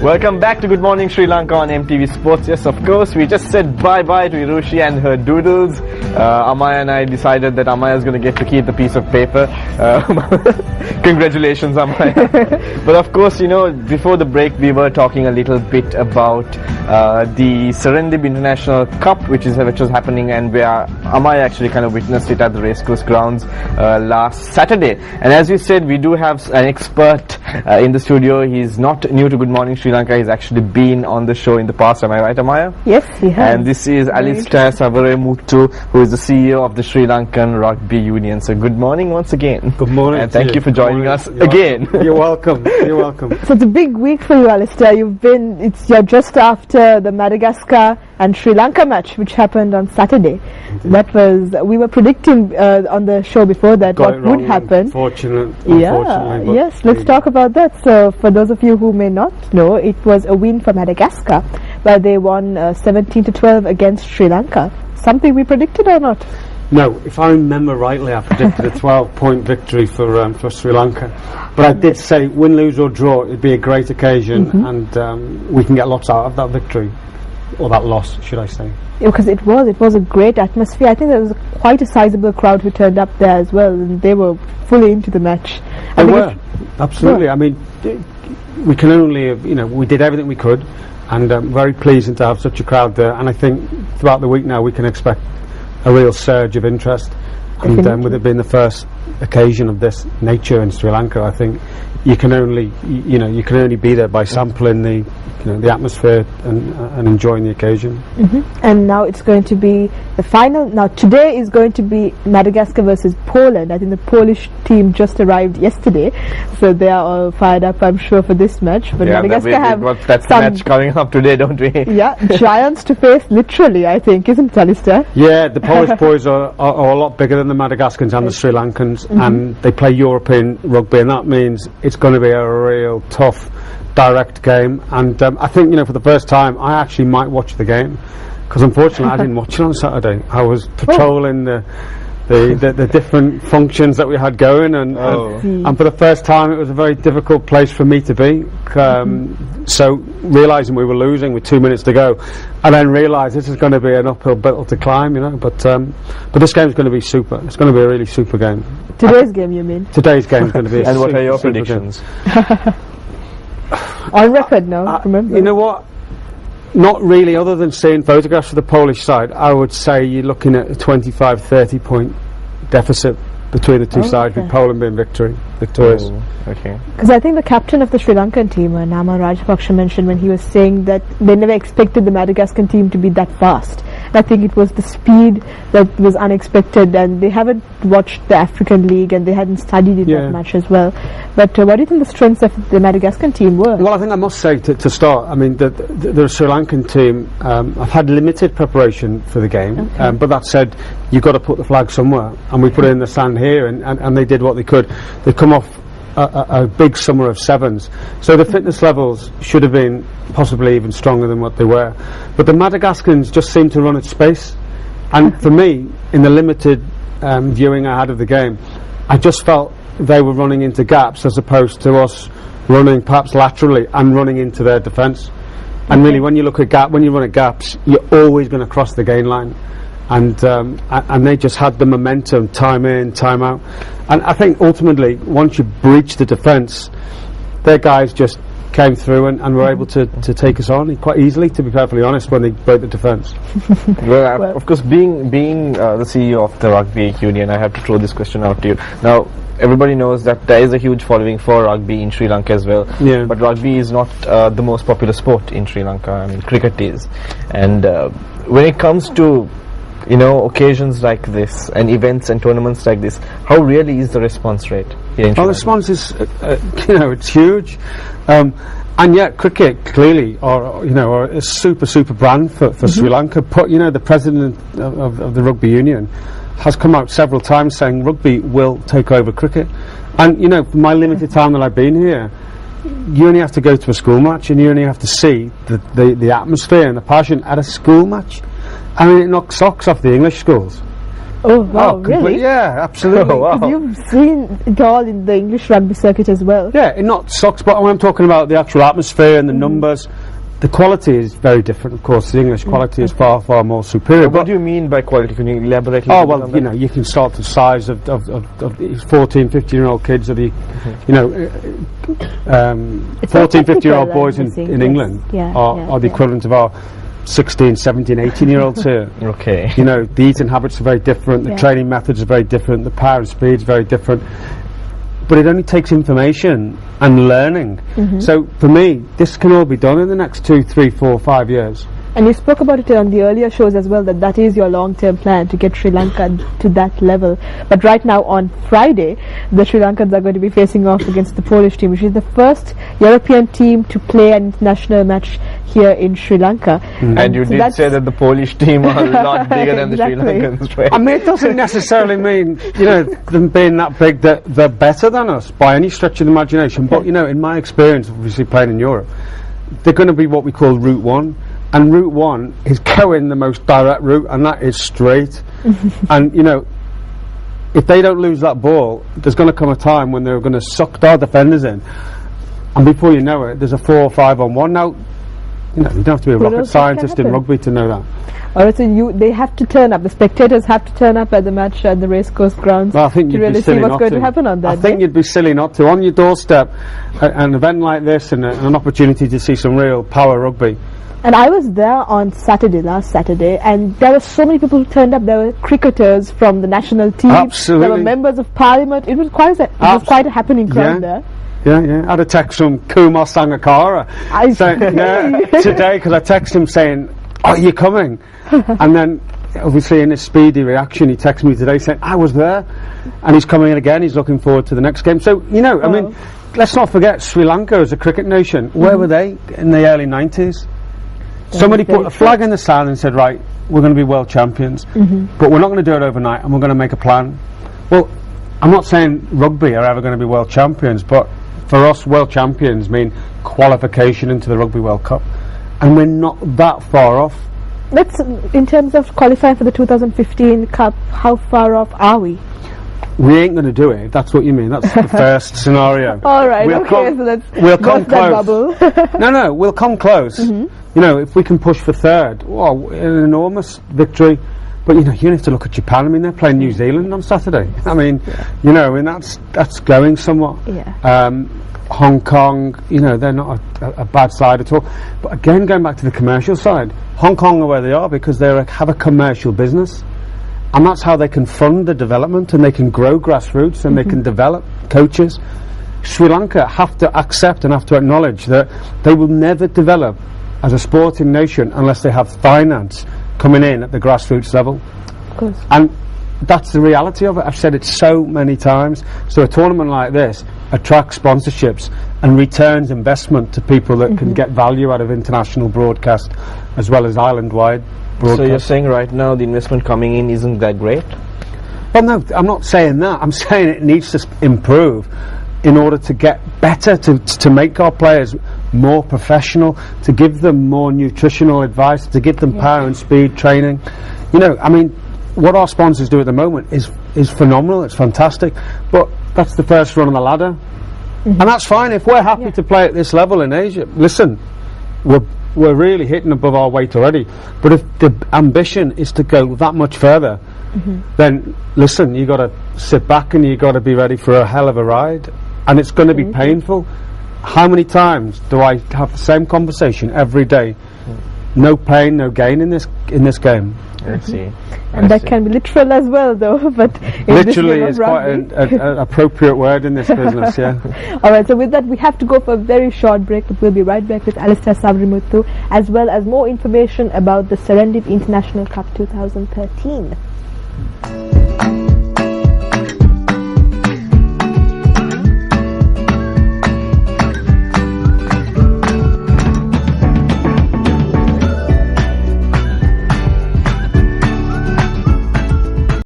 Welcome back to Good Morning Sri Lanka on MTV Sports. Yes, of course, we just said bye-bye to Irushi and her doodles. Amaya and I decided that Amaya is going to get to keep the piece of paper. Congratulations, Amaya. But of course, you know, before the break, we were talking a little bit about the Serendip International Cup, which was happening, and where Amaya actually kind of witnessed it at the racecourse grounds last Saturday. And as we said, we do have an expert in the studio. He's not new to Good Morning Sri Lanka. He's actually been on the show in the past. Am I right, Amaya? Yes, he has. And this is Alistair Savaramuttu, who is the CEO of the Sri Lankan Rugby Union. So good morning once again. Good morning. And thank you for joining us again. You're welcome. You're welcome. So it's a big week for you, Alistair. You're just after the Madagascar and Sri Lanka match, which happened on Saturday. We were predicting on the show before that what would happen. Unfortunately. Yes, let's talk about that. So for those of you who may not know, it was a win for Madagascar, where they won 17-12 against Sri Lanka. Something we predicted or not? No, if I remember rightly, I predicted a 12-point victory for Sri Lanka. But I did say, win, lose or draw, it'd be a great occasion, and we can get lots out of that victory. Or that loss, should I say. Because it was a great atmosphere. I think there was quite a sizable crowd who turned up there as well, and they were fully into the match. They were, absolutely. I mean, we can only, we did everything we could, and very pleasing to have such a crowd there. And I think throughout the week now we can expect a real surge of interest. And with it being the first occasion of this nature in Sri Lanka, I think you can only be there by sampling the atmosphere and enjoying the occasion. And now it's going to be the final. Now today is going to be Madagascar versus Poland. I think the Polish team just arrived yesterday, so they are all fired up, I'm sure, for this match. But yeah, Madagascar that's the match coming up today, don't we? Yeah, giants to face, literally, I think, isn't it, Alistair? Yeah, the Polish boys are a lot bigger than the Madagascans and the Sri Lankans, and they play European rugby, and that means it's going to be a real tough, direct game. And I think, for the first time, I actually might watch the game, because unfortunately I didn't watch it on Saturday. I was patrolling the different functions that we had going, and for the first time it was a very difficult place for me to be. So realising we were losing with 2 minutes to go, and then realise this is going to be an uphill battle to climb, but this game's going to be super. It's going to be a really super game. Today's game, you mean? Today's game is going to be and what are your predictions? On record now, remember. You know what? Not really, other than seeing photographs of the Polish side. I would say you're looking at a 25-30 point deficit between the two sides, with Poland being victorious. Okay. Because I think the captain of the Sri Lankan team, Nama Rajapaksa, mentioned when he was saying that they never expected the Madagascar team to be that fast. And I think it was the speed that was unexpected, and they haven't watched the African League and they hadn't studied it that much as well. But what do you think the strengths of the Madagascar team were? Well, I think I must say to start, I mean, the Sri Lankan team have had limited preparation for the game, but that said, you've got to put the flag somewhere, and we put it in the sand here, and they did what they could. They come off a big summer of sevens, so the fitness levels should have been possibly even stronger than what they were. But the Madagascans just seemed to run at space, and for me, in the limited viewing I had of the game, I just felt they were running into gaps as opposed to us running perhaps laterally and running into their defence. And really, when you look at when you run at gaps, you're always going to cross the gain line. And they just had the momentum, time in, time out. And I think ultimately, once you breach the defence, their guys just came through and were able to take us on quite easily, to be perfectly honest, when they broke the defence. Well, of course, being the CEO of the Rugby Union, I have to throw this question out to you. Now, everybody knows that there is a huge following for rugby in Sri Lanka as well. Yeah. But rugby is not the most popular sport in Sri Lanka. I mean, cricket is. And when it comes to occasions like this and events and tournaments like this, how really is the response rate here in Sri Lanka? The response is, it's huge, and yet cricket clearly are a super brand for Sri Lanka. The president of the Rugby Union has come out several times saying rugby will take over cricket, and for my limited time that I've been here, you only have to go to a school match and you only have to see the atmosphere and the passion at a school match. I mean, it knocks socks off the English schools. Oh wow, really? Yeah, absolutely. Oh, wow. 'Cause you've seen it all in the English rugby circuit as well. Yeah, it not sucks, but when I'm talking about the actual atmosphere and the numbers, the quality is very different. Of course, the English quality is far, far more superior. What do you mean by quality? Can you elaborate? Oh well, you know, you can start the size of these 14, 15-year-old kids, or the, you know, It's so 14, 15-year-old technical, boys I'm in guessing. England Yes. are the equivalent of our 16, 17, 18-year-olds here. Okay. You know, the eating habits are very different, the Yeah. training methods are very different, the power and speed is very different. But it only takes information and learning. So for me, this can all be done in the next 2, 3, 4, 5 years. And you spoke about it on the earlier shows as well, that is your long-term plan to get Sri Lanka to that level. But right now on Friday, the Sri Lankans are going to be facing off against the Polish team, which is the first European team to play an international match here in Sri Lanka. And you so did that's- say that the Polish team are a lot bigger than the Sri Exactly. Lankans, right? I mean, it doesn't necessarily mean, you know, them being that big that they're better than us by any stretch of the imagination. But, you know, in my experience, obviously playing in Europe, they're going to be what we call Route 1. And Route 1 is going the most direct route, and that is straight. And, you know, if they don't lose that ball, there's going to come a time when they're going to suck our defenders in. And before you know it, there's a 4 or 5 on 1. Now, you know, you don't have to be a Who rocket knows what can scientist in happen? rugby to know that. Alright, so they have to turn up. The spectators have to turn up at the match at the racecourse grounds Well, I think to you'd really be silly see what's not going to. to happen on that I think day. you'd be silly not to. On your doorstep, an event like this and an opportunity to see some real power rugby. And I was there on Saturday, last Saturday, and there were so many people who turned up. There were cricketers from the national team. Absolutely. There were members of parliament. It was quite a happening crowd there. Yeah, yeah. I had a text from Kumar Sangakkara I saying, today, because I texted him saying, "Are you coming?" And then, obviously, in his speedy reaction, he texted me today saying, "I was there," and he's coming in again. He's looking forward to the next game. So, you know, I mean, let's not forget Sri Lanka as a cricket nation. Where were they in the early 90s? Somebody put a flag in the sand and said, right, we're going to be world champions, but we're not going to do it overnight, and we're going to make a plan. Well, I'm not saying rugby are ever going to be world champions, but for us, world champions mean qualification into the Rugby World Cup, and we're not that far off. Let's, in terms of qualifying for the 2015 Cup, how far off are we? We ain't going to do it, if that's what you mean. That's the first scenario. All right, We'll okay, come- so let's we'll go come to that close. bubble. No, we'll come close. You know, if we can push for third, well, an enormous victory. But, you know, you have to look at Japan. I mean, they're playing New Zealand on Saturday. I mean, you know, I mean, that's going somewhat. Yeah. Hong Kong, you know, they're not a bad side at all. But again, going back to the commercial side, Hong Kong are where they are because they have a commercial business. And that's how they can fund the development, and they can grow grassroots, and they can develop coaches. Sri Lanka have to accept and have to acknowledge that they will never develop as a sporting nation unless they have finance coming in at the grassroots level. Of course. And that's the reality of it. I've said it so many times. So a tournament like this attracts sponsorships and returns investment to people that can get value out of international broadcast as well as island-wide broadcast. So you're saying right now the investment coming in isn't that great? Well, no, I'm not saying that. I'm saying it needs to improve in order to get better, to make our players more professional, to give them more nutritional advice, to give them power and speed training. You know, I mean, what our sponsors do at the moment is phenomenal. It's fantastic, but that's the first run on the ladder, and that's fine if we're happy to play at this level in Asia. Listen, we're really hitting above our weight already, but if the ambition is to go that much further, then listen, you got to sit back and you got to be ready for a hell of a ride, and it's going to be painful. How many times do I have the same conversation every day? No pain, no gain in this game. I see. And that can be literal as well, though. But in this Literally game of is quite rugby. an appropriate word in this business, yeah. All right, so with that, we have to go for a very short break, but we'll be right back with Alistair Savrimuthu, as well as more information about the Serendip International Cup 2013.